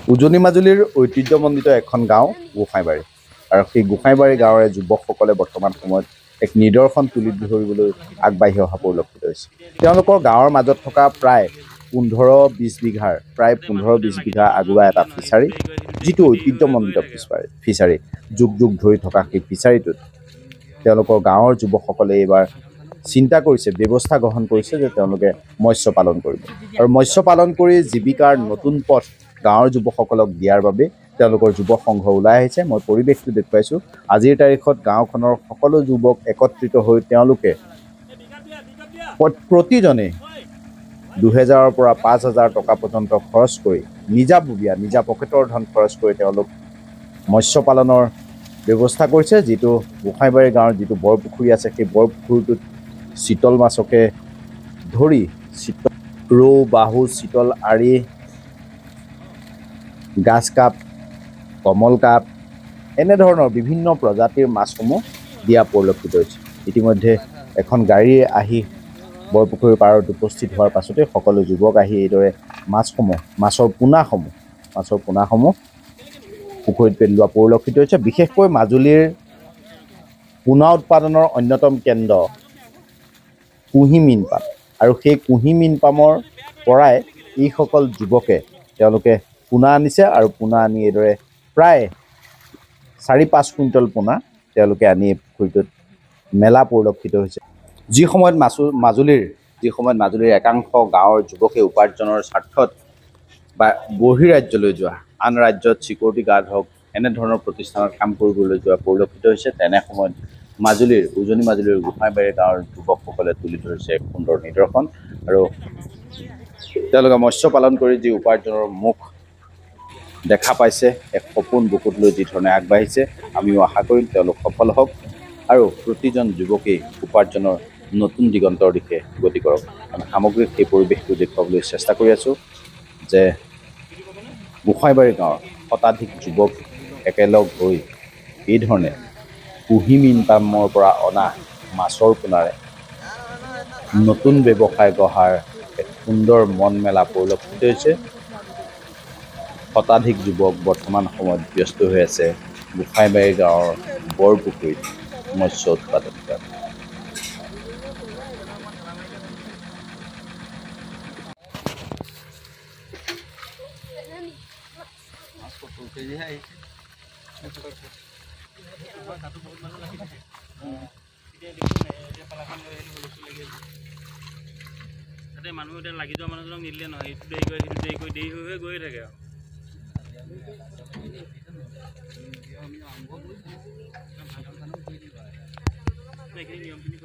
উজনি মাজুলীৰ ঐতিহ্যমণ্ডিত এখন গাঁও গোসাইবাৰী আৰু সেই গোসাইবাৰী গাঁৱৰে যুৱকসকলে বৰ্তমান সময়ত এক নিদৰ্শন তুলি ধৰিবলৈ আগবাঢ়ি অহা পৰিলক্ষিত হৈছে। তেওঁলোকৰ গাঁৱৰ মাজত থকা প্ৰায় 15-20 বিঘাৰ আগুৱা এটা ফিচাৰী, যিটো ঐতিহ্যমণ্ডিত ফিচাৰী যুগ যুগ ধৰি থকা সেই ফিচাৰীটোত তেওঁলোকৰ গাঁৱৰ যুৱকসকলে এইবাৰ চিন্তা কৰিছে, ব্যৱস্থা গ্ৰহণ কৰিছে যে তেওঁলোকে মৎস্য পালন কৰিব আৰু মৎস্য পালন কৰি জীৱিকাৰ নতুন পথ গাঁৱৰ যুৱকসকলক দিয়াৰ বাবে তেওঁলোকৰ যুৱ সংঘ ওলাই আহিছে। মই পৰিৱেশটো দেখুৱাইছোঁ। আজিৰ তাৰিখত গাঁওখনৰ সকলো যুৱক একত্ৰিত হৈ তেওঁলোকে প্ৰতিজনে 2000ৰ পৰা 5000 টকা পৰ্যন্ত খৰচ কৰি নিজা পকেটৰ ধন খৰচ কৰি তেওঁলোক মৎস্য পালনৰ ব্যৱস্থা কৰিছে। যিটো গোসাইবাৰী গাঁৱৰ যিটো বৰপুখুৰী আছে, সেই বৰপুখুৰীটোত চিতল মাছকে ধৰি ৰৌ, বাহু, চিতল, আৰি, গাছ কাপ, কমল কাপ এনেধৰণৰ বিভিন্ন প্ৰজাতিৰ মাছসমূহ দিয়া পৰিলক্ষিত হৈছে। ইতিমধ্যে এখন গাড়ী আহি বৰপুখুৰীৰ পাৰত উপস্থিত হোৱাৰ পাছতে সকলো যুৱক আহি এইদৰে মাছৰ পোনাসমূহ পুখুৰীত পেলোৱা পৰিলক্ষিত হৈছে। বিশেষকৈ মাজুলীৰ পোনা উৎপাদনৰ অন্যতম কেন্দ্ৰ কুঁহি মীন পাম আৰু সেই কুঁহি মীন পামৰ পৰাই এইসকল যুৱকে তেওঁলোকে পোনা আনিছে আৰু পোনা আনি এইদৰে প্ৰায় 4-5 কুইণ্টল পোনা তেওঁলোকে আনি পুখুৰীটোত মেলা পৰিলক্ষিত হৈছে। যি সময়ত মাজুলীৰ একাংশ গাঁৱৰ যুৱকে উপাৰ্জনৰ স্বাৰ্থত বা বহিৰাজ্যলৈ যোৱা, আন ৰাজ্যত চিকিউৰিটি গাৰ্ড হওক এনেধৰণৰ প্ৰতিষ্ঠানত কাম কৰিবলৈ যোৱা পৰিলক্ষিত হৈছে, তেনে সময়ত উজনি মাজুলীৰ গোসাইবাৰী গাঁৱৰ যুৱকসকলে তুলি ধৰিছে এক সুন্দৰ নিদৰ্শন আৰু তেওঁলোকে মৎস্য পালন কৰি যি উপাৰ্জনৰ মুখ দেখা পাইছে, এক সপোন বুকুত লৈ যি ধৰণে আগবাঢ়িছে, আমিও আশা কৰিম তেওঁলোক সফল হওক আৰু প্ৰতিজন যুৱকেই উপাৰ্জনৰ নতুন দিগন্তৰ দিশে গতি কৰক। আমি সামগ্ৰিক সেই পৰিৱেশটো দেখুৱাবলৈ চেষ্টা কৰি আছোঁ যে গোসাইবাৰী গাঁৱৰ শতাধিক যুৱক একেলগ হৈ এইধৰণে কুঁহি মীন পামৰ পৰা অনা মাছৰ পোনাৰে নতুন ব্যৱসায় গঢ়াৰ এক সুন্দৰ মন মেলা পৰিলক্ষিত হৈছে। শতাধিক যুৱক বৰ্তমান সময়ত ব্যস্ত হৈ আছে গোসাইবাৰী গাঁৱৰ বৰপুখুৰীত মৎস্য উৎপাদন কৰা। মানুহ এতিয়া লাগি যোৱা মানুহজনক নিদিলে নহয়, এইটো দেৰি হৈ গৈ থাকে আৰু নিয়মখিনি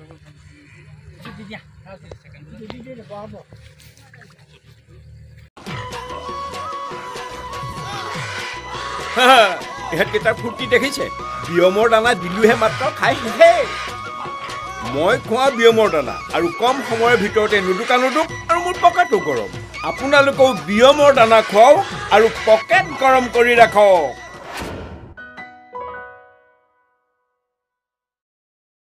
ইহঁতকেইটাৰ ফূৰ্তি দেখিছে। বিয়মৰ দানা দিলোহে মাত্ৰ খাই শেষেই। মই খোৱা বিয়মৰ দানা আৰু কম সময়ৰ ভিতৰতে নুদুক আৰু মোৰ পকেটো গৰম। আপোনালোকেও বিয়মৰ দানা খুৱাওক আৰু পকেট গৰম কৰি ৰাখক।